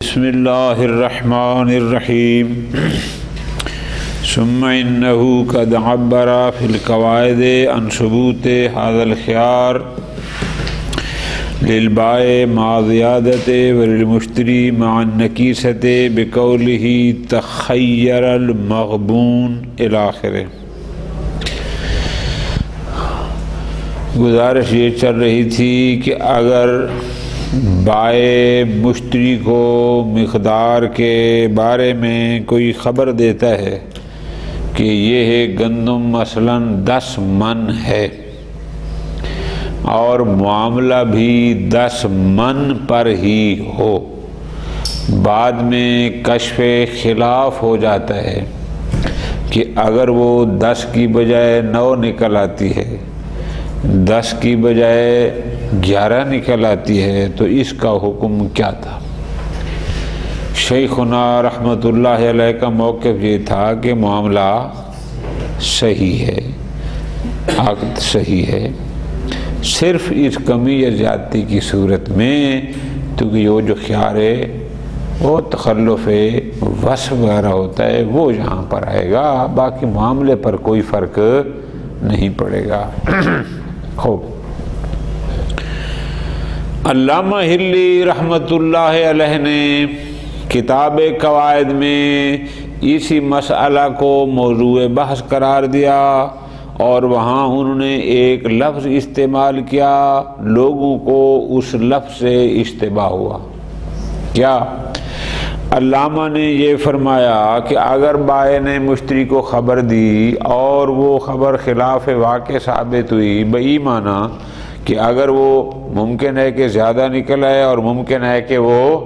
بسم اللہ الرحمن الرحیم ثم انه قد عبر في القواعد عن ثبوت هذا الخيار للبائع مع زيادة وللمشتري مع النكيسة بقوله تخير المغبون الى آخره۔ گزارش یہ چل رہی تھی کہ اگر بائع مشتری کو مقدار کے بارے میں کوئی خبر دیتا ہے کہ یہ گندم مثلاً 10 من ہے اور معاملہ بھی 10 من پر ہی ہو، بعد میں کشف خلاف ہو جاتا ہے کہ اگر وہ 10 کی بجائے 9 نکل آتی ہے، 10 کی بجائے 11 نکل آتی ہے، تو اس کا حکم کیا تھا؟ شیخنا رحمۃ اللہ علیہ کا موقف یہ تھا کہ معاملہ صحیح ہے، عقد صحیح ہے، صرف اس کمی یا زیادتی کی صورت میں کیونکہ وہ جو خیار ہے وہ تخلف وصف وغیرہ ہوتا ہے وہ یہاں پر آئے گا، باقی معاملے پر کوئی فرق نہیں پڑے گا۔ خوب، علامہ ہلی رحمۃ اللہ علیہ نے کتاب قواعد میں اسی مسئلہ کو موضوع بحث قرار دیا اور وہاں انہوں نے ایک لفظ استعمال کیا، لوگوں کو اس لفظ سے اشتباہ ہوا۔ کیا؟ علامہ نے یہ فرمایا کہ اگر بائع نے مشتری کو خبر دی اور وہ خبر خلاف واقع ثابت ہوئی، بئی معنی کہ اگر وہ ممکن ہے کہ زیادہ نکل آئے اور ممکن ہے کہ وہ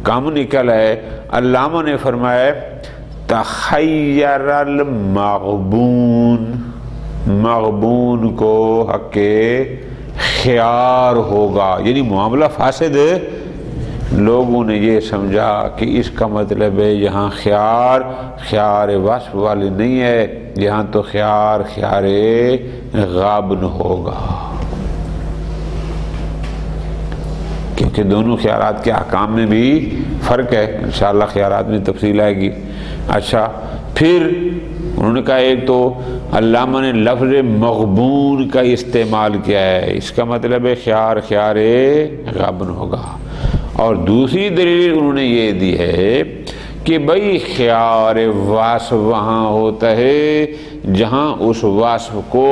کم نکل آئے، علامہ نے فرمایا تخیر المغبون، مغبون کو حق خیار ہوگا، یعنی معاملہ فاسد۔ لوگوں نے یہ سمجھا کہ اس کا مطلب ہے یہاں خیار وصف والی نہیں ہے، یہاں تو خیار غابن ہوگا، کیونکہ دونوں خیارات کے احکام میں بھی فرق ہے، انشاءاللہ خیارات میں تفصیل آئے گی۔ اچھا، پھر انہوں نے کہا ایک تو علامہ نے لفظ مغبون کا استعمال کیا ہے، اس کا مطلب ہے خیار غابن ہوگا، اور دوسری دلیل انہوں نے یہ دی ہے کہ بھئی خیار وصف وہاں ہوتا ہے جہاں اس وصف کو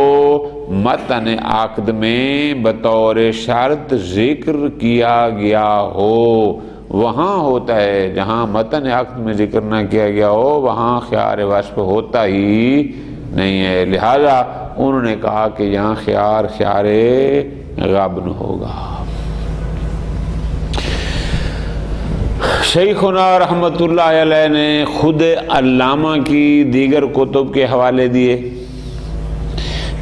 متن عقد میں بطور شرط ذکر کیا گیا ہو، وہاں ہوتا ہے، جہاں متن عقد میں ذکر نہ کیا گیا ہو وہاں خیار وصف ہوتا ہی نہیں ہے، لہذا انہوں نے کہا کہ یہاں خیار غابن ہوگا۔ شیخنا رحمۃ اللہ علیہ نے خود علامہ کی دیگر کتب کے حوالے دیے،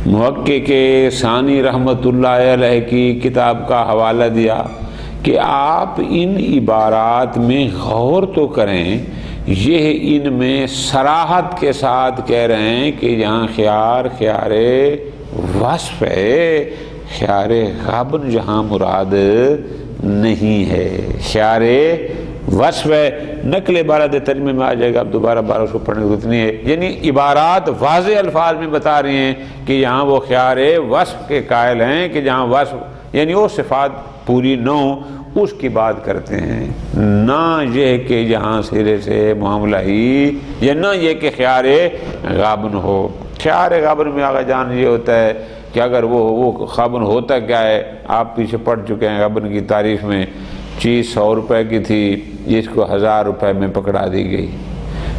محقق ثانی رحمۃ اللہ علیہ کی کتاب کا حوالہ دیا کہ آپ ان عبارات میں غور تو کریں، یہ ان میں صراحت کے ساتھ کہہ رہے ہیں کہ یہاں خیار وصف ہے، خیار غابن جہاں مراد نہیں ہے، خیار وصف ہے۔ نقل عبارت ترجمے میں آ جائے گا، اب دوبارہ اس کو پڑھنے کی ضرورت نہیں ہے، یعنی عبارات واضح الفاظ میں بتا رہی ہیں کہ یہاں وہ خیار وصف کے قائل ہیں کہ جہاں وصف یعنی وہ صفات پوری نہ ہو اس کی بات کرتے ہیں، نہ یہ کہ یہاں سرے سے معاملہ ہی، یا نہ یہ کہ خیار غابن ہو۔ خیار غابن میں آگے جان یہ ہوتا ہے کہ اگر وہ غابن ہوتا کیا ہے، آپ پیچھے پڑھ چکے ہیں غابن کی تعریف میں، چیز 100 روپے کی تھی، اس کو 1000 روپے میں پکڑا دی گئی،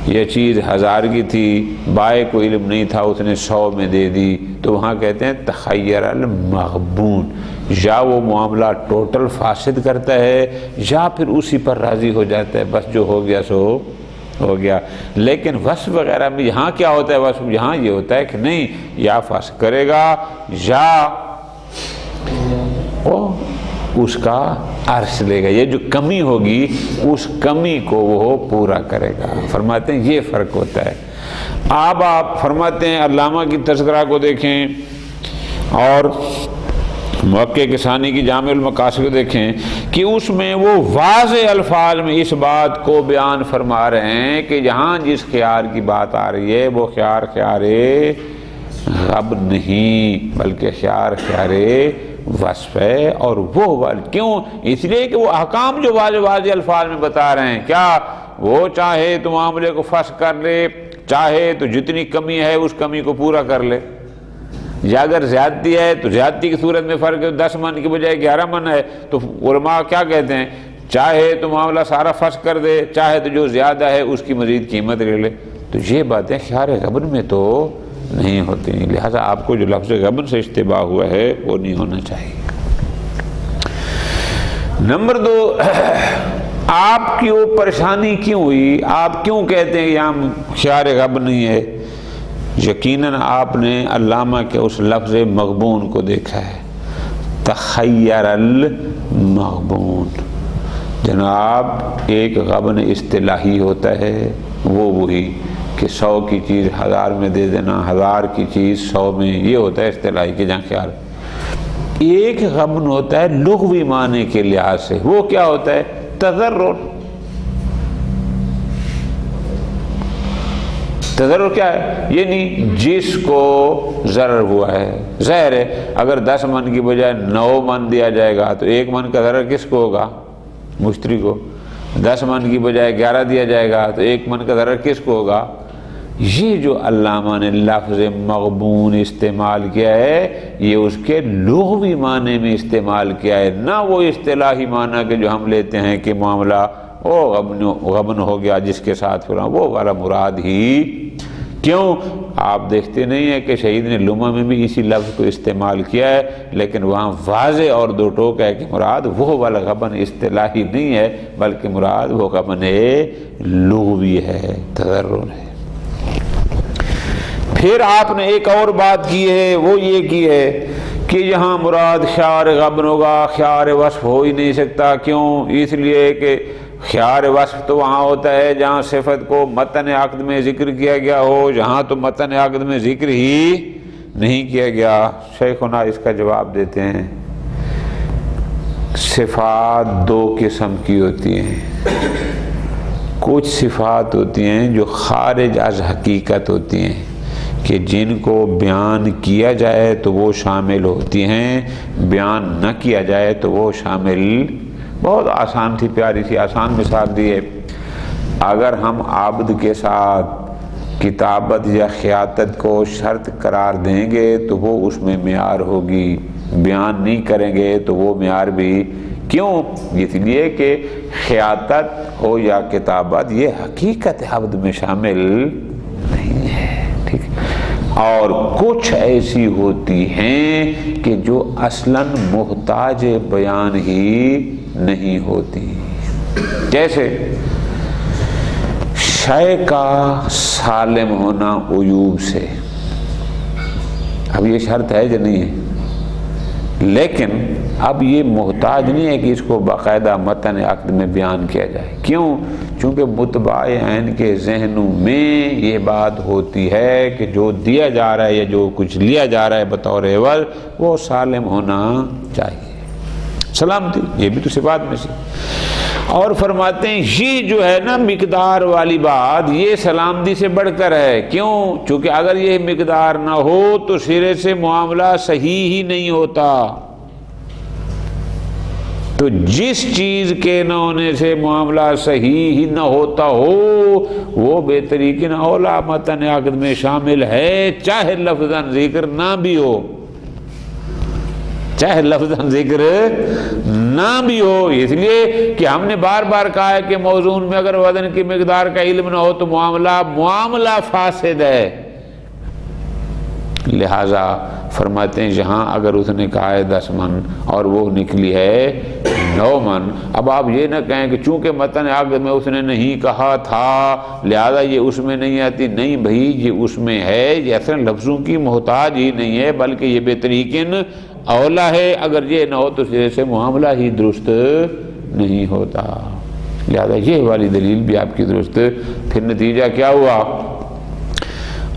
یہ چیز 1000 کی تھی، بائع کو علم نہیں تھا، اس نے 100 میں دے دی، تو وہاں کہتے ہیں تخیر المغبون، یا وہ معاملہ ٹوٹل فاسد کرتا ہے یا پھر اسی پر راضی ہو جاتا ہے، بس جو ہو گیا سو ہو گیا۔ لیکن وصف وغیرہ میں یہاں کیا ہوتا ہے؟ وصف یہاں یہ ہوتا ہے کہ نہیں، یا فاسد کرے گا یا اس کا عرض لے گا، یہ جو کمی ہوگی اس کمی کو وہ پورا کرے گا۔ فرماتے ہیں یہ فرق ہوتا ہے۔ آپ فرماتے ہیں علامہ کی تذکرہ کو دیکھیں اور موقع کے ثانی کی جامع المقاصد کو دیکھیں کہ اس میں وہ واضح الفاظ میں اس بات کو بیان فرما رہے ہیں کہ جہاں جس خیار کی بات آ رہی ہے وہ خیار غب نہیں بلکہ خیار وصف ہے، اور وہ کیوں؟ اس لیے کہ وہ احکام جو واضح الفاظ میں بتا رہے ہیں، کیا وہ چاہے تو معاملے کو فسخ کر لے، چاہے تو جتنی کمی ہے اس کمی کو پورا کر لے، یا اگر زیادتی ہے تو زیادتی کی صورت میں فرق ہے، 10 من کی بجائے 11 من ہے، تو علماء کیا کہتے ہیں؟ چاہے تو معاملہ سارا فسخ کر دے، چاہے تو جو زیادہ ہے اس کی مزید قیمت لے لے۔ تو یہ باتیں خیار غبن میں تو نہیں ہوتی، لہذا آپ کو جو لفظ غبن سے اشتباہ ہوا ہے وہ نہیں ہونا چاہیے۔ نمبر 2، آپ کی وہ پریشانی کیوں ہوئی؟ آپ کیوں کہتے ہیں کہ یہاں خیار غبن نہیں ہے؟ یقیناً آپ نے علامہ کے اس لفظ مغبون کو دیکھا ہے، تخیر المغبون۔ جناب ایک غبن اصطلاحی ہوتا ہے، وہی کہ 100 کی چیز 1000 میں دے دینا، 1000 کی چیز 100 میں، یہ ہوتا ہے اصطلاحی کے جہاں خیال۔ ایک غبن ہوتا ہے لغوی معنی کے لحاظ سے، وہ کیا ہوتا ہے؟ تضرر۔ تضرر کیا ہے؟ یعنی جس کو ضرر ہوا ہے، ظاہر ہے اگر 10 من کی بجائے 9 من دیا جائے گا تو 1 من کا ضرر کس کو ہوگا؟ مشتری کو۔ 10 من کی بجائے 11 دیا جائے گا تو 1 من کا ضرر کس کو ہوگا؟ یہ جو علامہ نے لفظ مغبون استعمال کیا ہے یہ اس کے لغوی معنی میں استعمال کیا ہے، نہ وہ اصطلاحی معنی کے جو ہم لیتے ہیں کہ معاملہ غبن ہو گیا جس کے ساتھ پھر وہ والا مراد ہی۔ کیوں؟ آپ دیکھتے نہیں ہیں کہ شہید نے لمحہ میں بھی اسی لفظ کو استعمال کیا ہے، لیکن وہاں واضح اور دو ٹوک ہے کہ مراد وہ والا غبن اصطلاحی نہیں ہے بلکہ مراد وہ غبن لغوی ہے، تضرر ہے۔ پھر آپ نے ایک اور بات کی ہے، وہ یہ کی ہے کہ یہاں مراد خیار غبن ہوگا، خیار وصف ہو ہی نہیں سکتا۔ کیوں؟ اس لیے کہ خیار وصف تو وہاں ہوتا ہے جہاں صفت کو متن عقد میں ذکر کیا گیا ہو، جہاں تو متن عقد میں ذکر ہی نہیں کیا گیا۔ شیخنا اس کا جواب دیتے ہیں، صفات 2 قسم کی ہوتی ہیں۔ کچھ صفات ہوتی ہیں جو خارج از حقیقت ہوتی ہیں کہ جن کو بیان کیا جائے تو وہ شامل ہوتی ہیں، بیان نہ کیا جائے تو وہ شامل۔ بہت آسان تھی، پیاری سی آسان مثال دی ہے۔ اگر ہم عابد کے ساتھ کتابت یا خیاطت کو شرط قرار دیں گے تو وہ اس میں معیار ہوگی، بیان نہیں کریں گے تو وہ معیار بھی۔ کیوں؟ اس لیے کہ خیاطت ہو یا کتابت یہ حقیقت عبد میں شامل نہیں ہے، ٹھیک۔ اور کچھ ایسی ہوتی ہیں کہ جو اصلاً محتاج بیان ہی نہیں ہوتی، جیسے شے کا سالم ہونا عیوب سے۔ اب یہ شرط ہے یا نہیں ہے، لیکن اب یہ محتاج نہیں ہے کہ اس کو باقاعدہ متن عقد میں بیان کیا جائے۔ کیوں؟ چونکہ متبع عین کے ذہنوں میں یہ بات ہوتی ہے کہ جو دیا جا رہا ہے یا جو کچھ لیا جا رہا ہے بطور عوض وہ سالم ہونا چاہیے، سلامتی، یہ بھی تو صفات میں سے۔ اور فرماتے ہیں یہ جو ہے نا مقدار والی بات یہ سلامتی سے بڑھ کر ہے۔ کیوں؟ چونکہ اگر یہ مقدار نہ ہو تو سرے سے معاملہ صحیح ہی نہیں ہوتا۔ تو جس چیز کے نہ ہونے سے معاملہ صحیح ہی نہ ہوتا ہو وہ بے طریقین اولا متن عقد میں شامل ہے، چاہے لفظاً ذکر نہ بھی ہو، چاہے لفظاً ذکر نہ بھی ہو۔ اس لیے کہ ہم نے بار بار کہا ہے کہ موزون میں اگر وزن کی مقدار کا علم نہ ہو تو معاملہ فاسد ہے۔ لہذا فرماتے ہیں جہاں اگر اس نے کہا ہے 10 من اور وہ نکلی ہے 9 من، اب آپ یہ نہ کہیں کہ چونکہ متن عقد میں اس نے نہیں کہا تھا لہذا یہ اس میں نہیں آتی۔ نہیں بھائی، یہ اس میں ہے، یہ اصلا لفظوں کی محتاج ہی نہیں ہے بلکہ یہ بے طریقین اولا ہے۔ اگر یہ نہ ہو تو سرے سے معاملہ ہی درست نہیں ہوتا، لہذا یہ والی دلیل بھی آپ کی درست۔ پھر نتیجہ کیا ہوا؟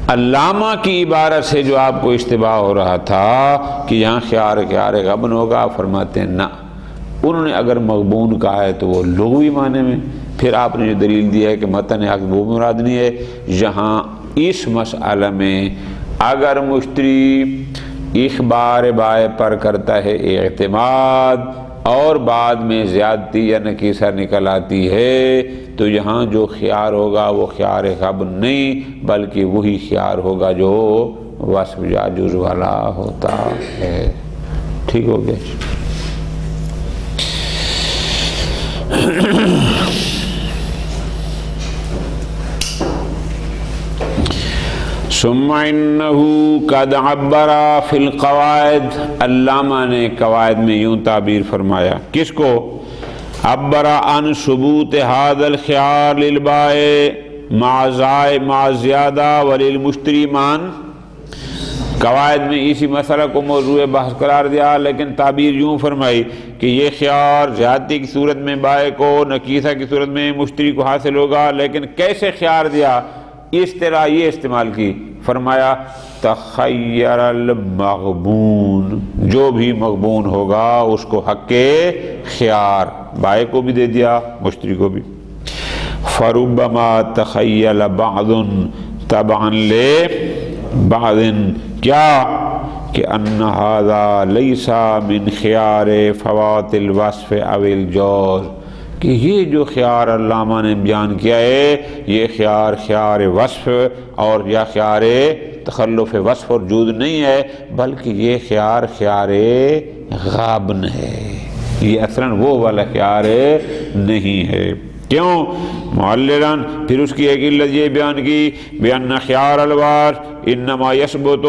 علامہ کی عبارت سے جو آپ کو اشتباہ ہو رہا تھا کہ یہاں خیار غبن ہوگا، فرماتے ہیں نہ، انہوں نے اگر مغبون کہا ہے تو وہ لغوی معنی میں، پھر آپ نے جو دلیل دیا ہے کہ متن عقد وہ مراد نہیں ہے، یہاں اس مسئلہ میں اگر مشتری اخبار بائع پر کرتا ہے اعتماد اور بعد میں زیادتی یا نکیسہ نکل آتی ہے تو یہاں جو خیار ہوگا وہ خیار غبن نہیں بلکہ وہی خیار ہوگا جو وصف جاجوز والا ہوتا ہے۔ ٹھیک ہو گیا؟ ثم انہ قد عبر فی القواعد، علامہ نے قواعد میں یوں تعبیر فرمایا، کس کو؟ عبر عن ثبوت هذا الخيار للبائع مع زیادہ وللمشتری مان، قواعد میں اسی مسئلہ کو موضوع بحث قرار دیا لیکن تعبیر یوں فرمائی کہ یہ خیار زیادتی کی صورت میں بائع کو، نکیسہ کی صورت میں مشتری کو حاصل ہوگا، لیکن کیسے خیار دیا؟ اس طرح یہ استعمال کی، فرمایا تخیر المغبون، جو بھی مغبون ہوگا اس کو حق کے خیار، بائع کو بھی دے دیا مشتری کو بھی۔ فربما تخیل بعض تبعا لبعض، کیا کہ ان ھذا لیس من خیار فوات الوصف او الجوز، کہ یہ جو خیار علامہ نے بیان کیا ہے یہ خیار وصف اور یا خیار تخلف وصف اور جود نہیں ہے بلکہ یہ خیار غابن ہے، یہ اصلاً وہ والا خیار نہیں ہے۔ کیوں؟ معللاً پھر اس کی ایک علت یہ بیان کی بأن خیار الوصف انما یثبت،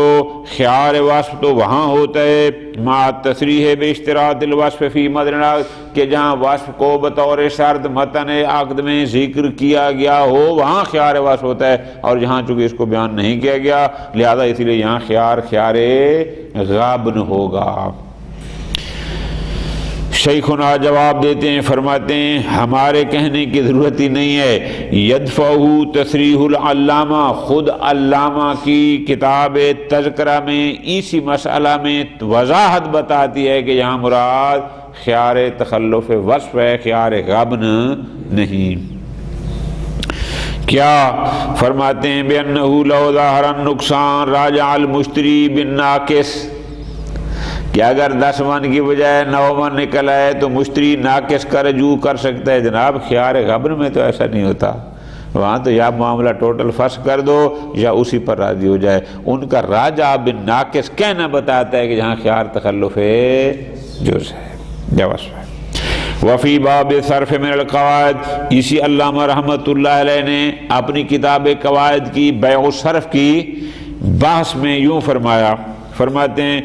خیار وصف تو وہاں ہوتا ہے مع التصریح باشتراط الوصف فی متن العقد، کہ جہاں وصف کو بطور شرط متن عقد میں ذکر کیا گیا ہو وہاں خیار وصف ہوتا ہے، اور جہاں چونکہ اس کو بیان نہیں کیا گیا لہذا اس لیے یہاں خیار غابن ہوگا۔ شیخنا جواب دیتے ہیں، فرماتے ہیں ہمارے کہنے کی ضرورت ہی نہیں ہے، یدفعہ تصریح العلامہ، خود علامہ کی کتاب تذکرہ میں اسی مسئلہ میں وضاحت بتاتی ہے کہ یہاں مراد خیار تخلف وصف ہے، خیار غبن نہیں۔ کیا فرماتے ہیں بأنہ لو ظاہر النقصان راجع المشتری بالناقص، کہ اگر 10 من کی بجائے 9 من نکل آئے تو مشتری ناقص کا رجوع کر سکتا ہے۔ جناب خیار غبن میں تو ایسا نہیں ہوتا، وہاں تو یا معاملہ ٹوٹل فسخ کر دو یا اسی پر راضی ہو جائے۔ ان کا راجع بالناقص کہنا بتاتا ہے کہ جہاں خیار تخلف جوز ہے، جواز ہے۔ وفی باب صرف من القواعد، اسی علامہ رحمۃ اللہ علیہ نے اپنی کتاب قواعد کی بیع و صرف کی بحث میں یوں فرمایا، فرماتے ہیں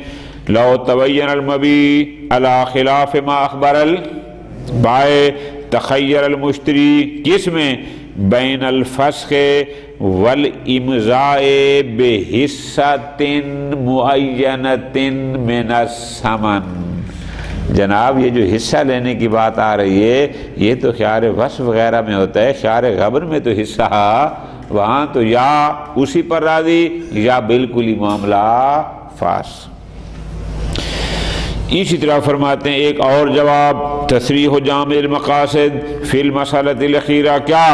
لو تبین المبیع علی خلاف ما اخبر البائع تخیر المشتری، کس میں؟ بین الفسخ والامضاء بحصۃ معینۃ من الثمن۔ جناب یہ جو حصہ لینے کی بات آ رہی ہے یہ تو خیار وصف وغیرہ میں ہوتا ہے، خیار غبن میں تو حصہ وہاں تو یا اسی پر راضی یا بالکل ہی معاملہ فاسق۔ اسی طرح فرماتے ہیں ایک اور جواب تصریح جامع المقاصد فی المسألۃ الاخیرہ، کیا؟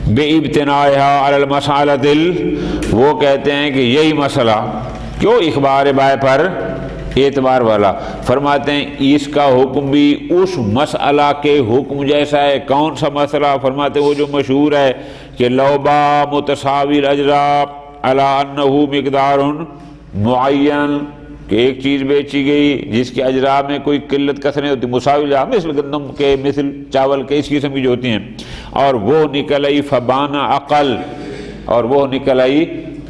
بابتنائها علی المسألۃ، وہ کہتے ہیں کہ یہی مسئلہ کیوں اخبار بائع پر اعتبار والا، فرماتے ہیں اس کا حکم بھی اس مسئلہ کے حکم جیسا ہے۔ کون سا مسئلہ؟ فرماتے ہیں وہ جو مشہور ہے کہ لو باع متساوی الاجراء علی انہ مقدار معین، کہ ایک چیز بیچی گئی جس کے اجراء میں کوئی قلت کثرت نہیں ہوتی، مساوی الاجراء مثل گندم کے، مثل چاول کے، اس قسم کی جو ہوتی ہیں، اور وہ نکل آئی فبان اقل، اور وہ نکل آئی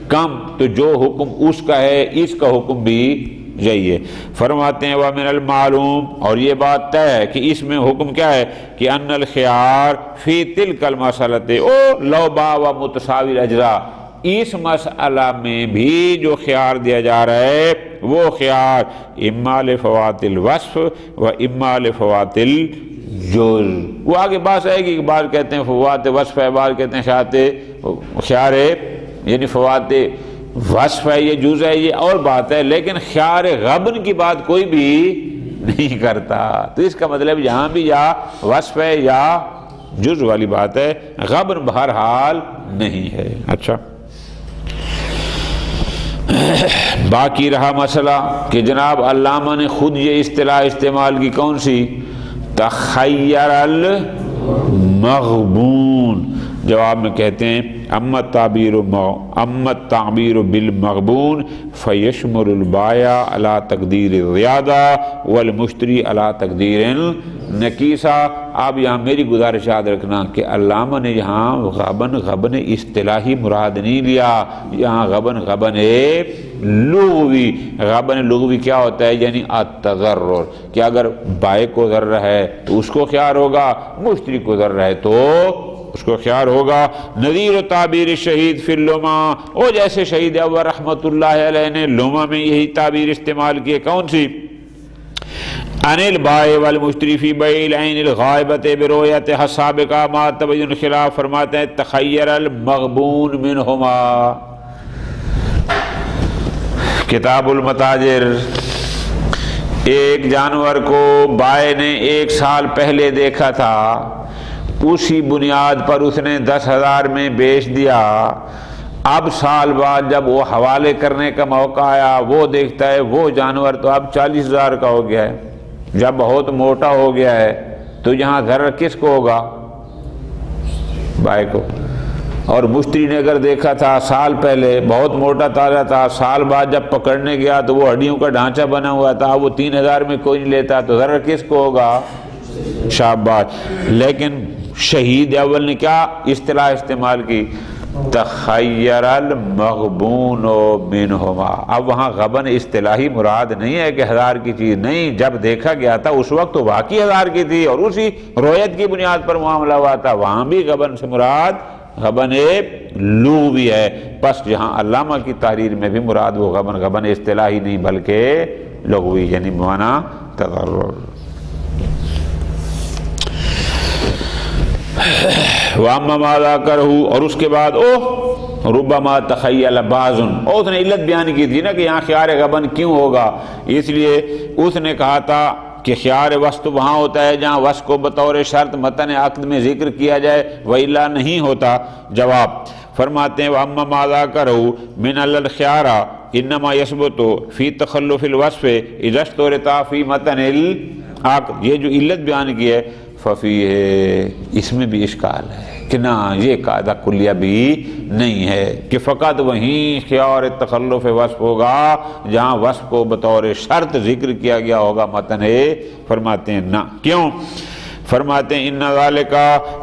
کم، تو جو حکم اس کا ہے اس کا حکم بھی یہی ہے۔ فرماتے ہیں وَمِنَ الْمَعْلُومِ، اور یہ بات طے ہے کہ اس میں حکم کیا ہے کہ ان الخیار فی تلک المسألۃ او لو باع و متساوی الاجراء، اس مسئلہ میں بھی جو خیار دیا جا رہا ہے وہ خیار اما لفوات الوصف و اما لفوات الجوز، وہ آگے بات آئے گی کہ بعض کہتے ہیں فوات وصف ہے، بعض کہتے ہیں خیار یعنی فوات وصف ہے، یہ جز ہے، یہ اور بات ہے، لیکن خیار غبن کی بات کوئی بھی نہیں کرتا۔ تو اس کا مطلب یہاں بھی یا وصف ہے یا جز والی بات ہے، غبن بہرحال نہیں ہے۔ اچھا، باقی رہا مسئلہ کہ جناب علامہ نے خود یہ اصطلاح استعمال کی، کون سی؟ تخیر المغبون۔ جواب میں کہتے ہیں اما التعبیر بالمغبون فیشمل البائع علی تقدیر الزیادہ والمشتری علی تقدیر نکیسہ۔ اب یہاں میری گزارش یاد رکھنا کہ علامہ نے یہاں غبن اصطلاحی مراد نہیں لیا، یہاں غبن لغوی۔ غبن لغوی کیا ہوتا ہے؟ یعنی التضرر، کہ اگر بائع کو ضرر ہے تو اس کو خیار ہوگا، مشتری کو ضرر ہے تو اس کو خیار ہوگا۔ نظیر و تعبیر شہید فی اللمع، او جیسے شہید اول رحمت اللہ علیہ نے لمع میں یہی تعبیر استعمال کی، کون سی؟ ان البائع والمشتری فی بیع العین الغائبۃ برؤیت السابقہ ما تبین خلاف، فرماتے ہیں تخیر المغبون منہما۔ کتاب المتاجر، ایک جانور کو بائع نے 1 سال پہلے دیکھا تھا، اسی بنیاد پر اس نے 10,000 میں بیچ دیا۔ اب سال بعد جب وہ حوالے کرنے کا موقع آیا، وہ دیکھتا ہے وہ جانور تو اب 40,000 کا ہو گیا ہے، جب بہت موٹا ہو گیا ہے، تو یہاں ضرر کس کو ہوگا؟ بائع کو۔ اور مشتری نے اگر دیکھا تھا سال پہلے بہت موٹا تازہ تھا، سال بعد جب پکڑنے گیا تو وہ ہڈیوں کا ڈھانچہ بنا ہوا تھا، وہ 3,000 میں کوئی نہیں لیتا، تو ضرر کس کو ہوگا؟ شاباش۔ لیکن شہید اول نے کیا اصطلاح استعمال کی؟ تخیر المغبون منہما۔ اب وہاں غبن اصطلاحی مراد نہیں ہے کہ 1000 کی چیز نہیں، جب دیکھا گیا تھا اس وقت تو واقعی 1000 کی تھی اور اسی رویت کی بنیاد پر معاملہ ہوا تھا، وہاں بھی غبن سے مراد غبن لغوی ہے۔ پس جہاں علامہ کی تحریر میں بھی مراد وہ غبن اصطلاحی نہیں بلکہ لغوی، یعنی بمعنی تضرر۔ وَأَمَّا مَا ذَكَرَهُ، اور اس کے بعد رُبَّمَا تَخَيَّلَ بَعْضٌ، اس نے علت بیان کی تھی نا کہ یہاں خیار غبن کیوں ہوگا، اس لیے اس نے کہا تھا کہ خیار وصف وہاں ہوتا ہے جہاں وصف کو بطور شرط متن عقد میں ذکر کیا جائے، وَإِلَّا نہیں ہوتا۔ جواب فرماتے ہیں وَأَمَّا مَا ذَكَرَهُ مِنَ الْخِيَارَ إِنَّمَا يَثْبُتُ فِي تَخَلُّفِ الْوَصْفِ إِذَا اشْتُرِطَ فِي مَتْنِ الْعَقْدِ، یہ جو علت بیان کی ہے ففیہ، اس میں بھی اشکال ہے کہ نہ یہ قاعدہ کلیہ بھی نہیں ہے کہ فقط وہیں خیار تخلف وصف ہوگا جہاں وصف کو بطور شرط ذکر کیا گیا ہوگا متن ہے۔ فرماتے ہیں نہ، کیوں؟ فرماتے ہیں ان ذالک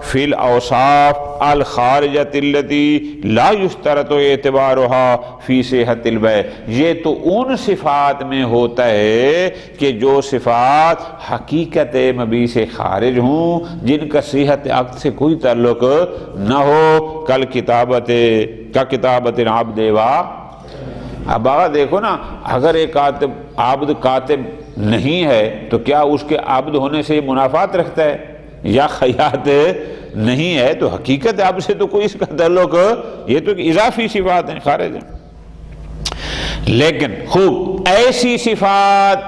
فی الاوصاف الخارجۃ التی لا یشترط اعتبارها فی صحت البیع، یہ تو ان صفات میں ہوتا ہے کہ جو صفات حقیقت مبیع سے خارج ہوں، جن کا صحت عقد سے کوئی تعلق نہ ہو، کل کتابت العبد و اب آگا دیکھو نا، اگر ایک عبد کاتب نہیں ہے تو کیا اس کے عبد ہونے سے منافات رکھتا ہے؟ یا خیاط نہیں ہے تو حقیقت عبد سے تو کوئی اس کا تعلق، یہ تو اضافی صفات ہیں، خارج ہیں۔ لیکن خوب ایسی صفات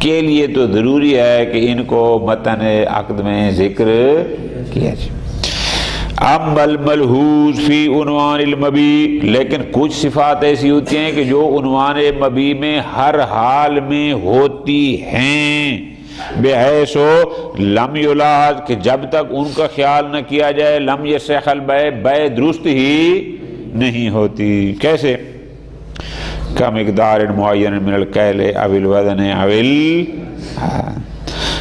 کے لیے تو ضروری ہے کہ ان کو متن عقد میں ذکر کیا جائے۔ اما الملحوظ فی عنوان المبیع، لیکن کچھ صفات ایسی ہوتی ہیں کہ جو عنوان مبیع میں ہر حال میں ہوتی ہیں، بحیث لم یلاحظ، کہ جب تک ان کا خیال نہ کیا جائے، لم یصح البیع، بیع درست ہی نہیں ہوتی۔ کیسے؟ کا مقدار معین من الکیل او الوزن او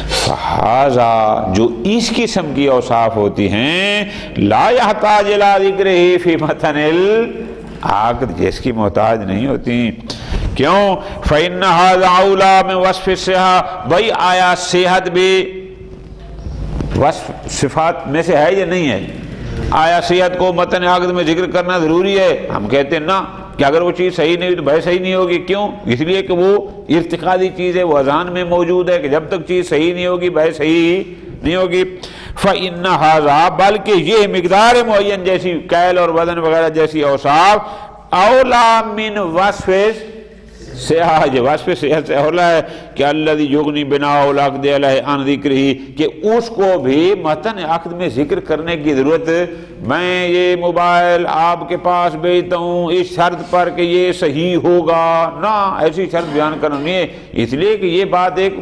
فہذا، جو اس قسم کی اوصاف ہوتی ہیں، لا یحتاج الی ذکرہ فی متن العقد، جس کی محتاج نہیں ہوتی۔ کیوں؟ فإن هذا اولی من وصف الصحہ، بھائی آیا صحت بھی وصف صفات میں سے ہے یا نہیں ہے؟ آیا صحت کو متن عقد میں ذکر کرنا ضروری ہے؟ ہم کہتے ہیں نا، کہ اگر وہ چیز صحیح نہیں ہوئی تو بھائی صحیح نہیں ہوگی۔ کیوں؟ اس لیے کہ وہ ارتقادی چیز ہے، وہ اذہان میں موجود ہے کہ جب تک چیز صحیح نہیں ہوگی بھائی صحیح نہیں ہوگی۔ فَإِنَّ هَذَا بلکہ یہ مقدار معین جیسی کیل اور وزن وغیرہ جیسی اوصاف اولا من وصف صحت، وصف صحت سے اولا ہے کہ الذی یغنی بناء العقد علیہ عن ذکرہ، کہ اس کو بھی متن عقد میں ذکر کرنے کی ضرورت، میں یہ موبائل آپ کے پاس بھیجتا ہوں اس شرط پر کہ یہ صحیح ہوگا، نہ ایسی شرط بیان کرنا نہیں ہے، اس لیے کہ یہ بات ایک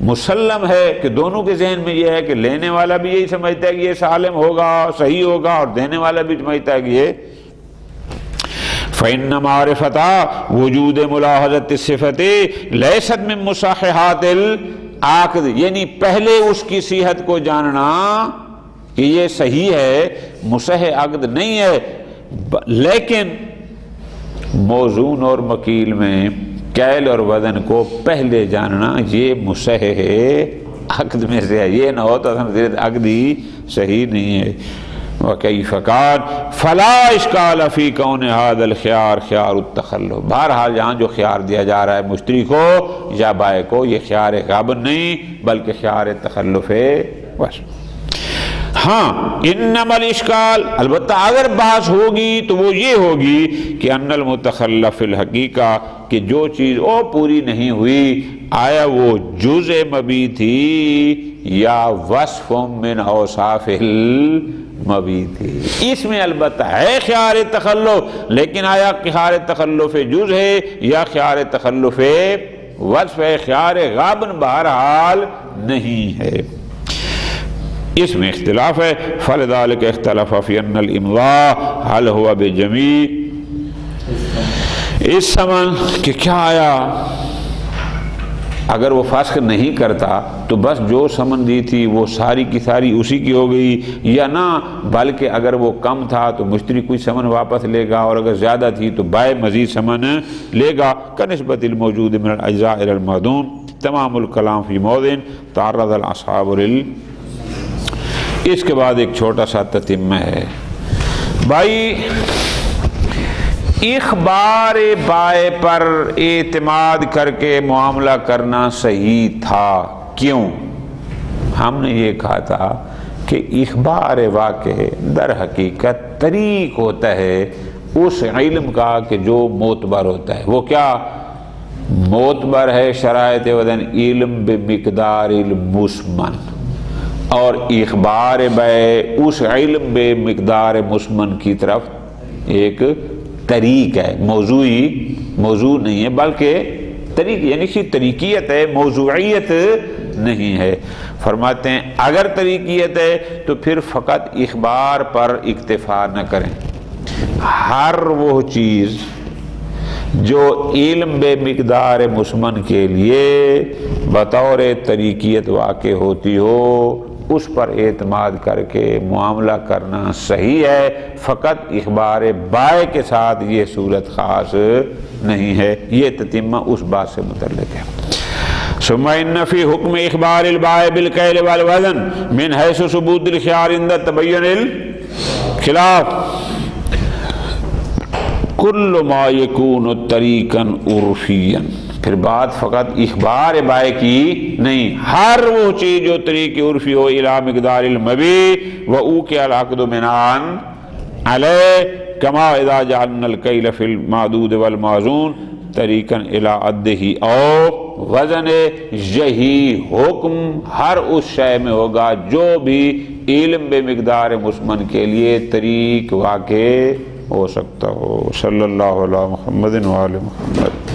مسلم ہے کہ دونوں کے ذہن میں یہ ہے کہ لینے والا بھی یہی سمجھتا ہے کہ یہ سالم ہوگا، صحیح ہوگا، اور دینے والا بھی سمجھتا ہے کہ یہ فَإِنَّ مَعْرِفَةَ وجود ملاحظت الصفت لیست من مصححات العقد، یعنی پہلے اس کی صحت کو جاننا کہ یہ صحیح ہے مصحح عقد نہیں ہے، لیکن موزون اور مکیل میں کیل اور وزن کو پہلے جاننا یہ مصحح عقد میں سے ہے، یہ نہ ہو تو عقد ہی صحیح نہیں ہے۔ وَكَيْفَ كَانَ فَلَا إِشْكَالَ فِي كَوْنِ هَذَا الْخِيَارِ خِيَارُ التَّخَلُّفِ، بہرحال یہاں جو خیار دیا جا رہا ہے مشتری کو یا بائع کو، یہ خیار غابن نہیں بلکہ خیار تخلف ہے بس۔ ہاں انما الاشکال، البتہ اگر بحث ہوگی تو وہ یہ ہوگی کہ ان المتخلف الحقیقہ، کہ جو چیز وہ پوری نہیں ہوئی آیا وہ جزء مبی تھی یا وصف من اوصاف المبی تھی، اس میں البتہ ہے خیار تخلف، لیکن آیا خیار تخلف جز ہے یا خیار تخلف وصف ہے، خیار غابن بہرحال نہیں ہے، اس میں اختلاف ہے۔ فَلِذَلِكَ اخْتَلَفَ فِي أَنَّ الْإِمْضَاءَ هَلْ هُوَ بِجَمِيعِ اس سمن کہ کیا آیا اگر وہ فسخ نہیں کرتا تو بس جو سمن دی تھی وہ ساری کی ساری اسی کی ہو گئی، یا نہ بلکہ اگر وہ کم تھا تو مشتری کوئی سمن واپس لے گا، اور اگر زیادہ تھی تو بائع مزید سمن لے گا۔ كنسبة الموجود من الأجزاء إلى المعدوم تمام الكلام في موضع تعرض الأصحاب اس کے بعد ایک چھوٹا سا تتمہ ہے بھائی، اخبار بائع پر اعتماد کر کے معاملہ کرنا صحیح تھا، کیوں؟ ہم نے یہ کہا تھا کہ اخبار واقع در حقیقت طریق ہوتا ہے اس علم کا کہ جو معتبر ہوتا ہے، وہ کیا معتبر ہے؟ شرائط وزن علم بمقدار المسمن، اور اخبار بائع اس علم بے مقدار مسمن کی طرف ایک طریق ہے، موضوع نہیں ہے بلکہ طریق، یعنی کہ طریقیت ہے، موضوعیت نہیں ہے۔ فرماتے ہیں اگر طریقیت ہے تو پھر فقط اخبار پر اکتفا نہ کریں، ہر وہ چیز جو علم بے مقدار مسمن کے لیے بطور طریقیت واقع ہوتی ہو اس پر اعتماد کر کے معاملہ کرنا صحیح ہے، فقط اخبار بائع کے ساتھ یہ صورت خاص نہیں ہے۔ یہ تتمہ اس بات سے متعلق ہے۔ ثم ان فی حکم اخبار البائع بالکیل والوزن من حیث ثبوت الخیار عند تبین الخلاف کل ما یکون طریقا عرفیا، پھر بات فقط اخبار بائع کی نہیں، ہر وہ چیز جو طریق عرفی ہو الی مقدار المبیع و اوقع العقد بناء علیہ کما اذا جعلنا الکیل فی المعدود والموزون طریقا الی عدہ او وزن، یہی حکم ہر اس شے میں ہوگا جو بھی علم بے مقدار مسمن کے لیے طریق واقع ہو سکتا ہو۔ صلی اللہ علیہ محمد و آل محمد۔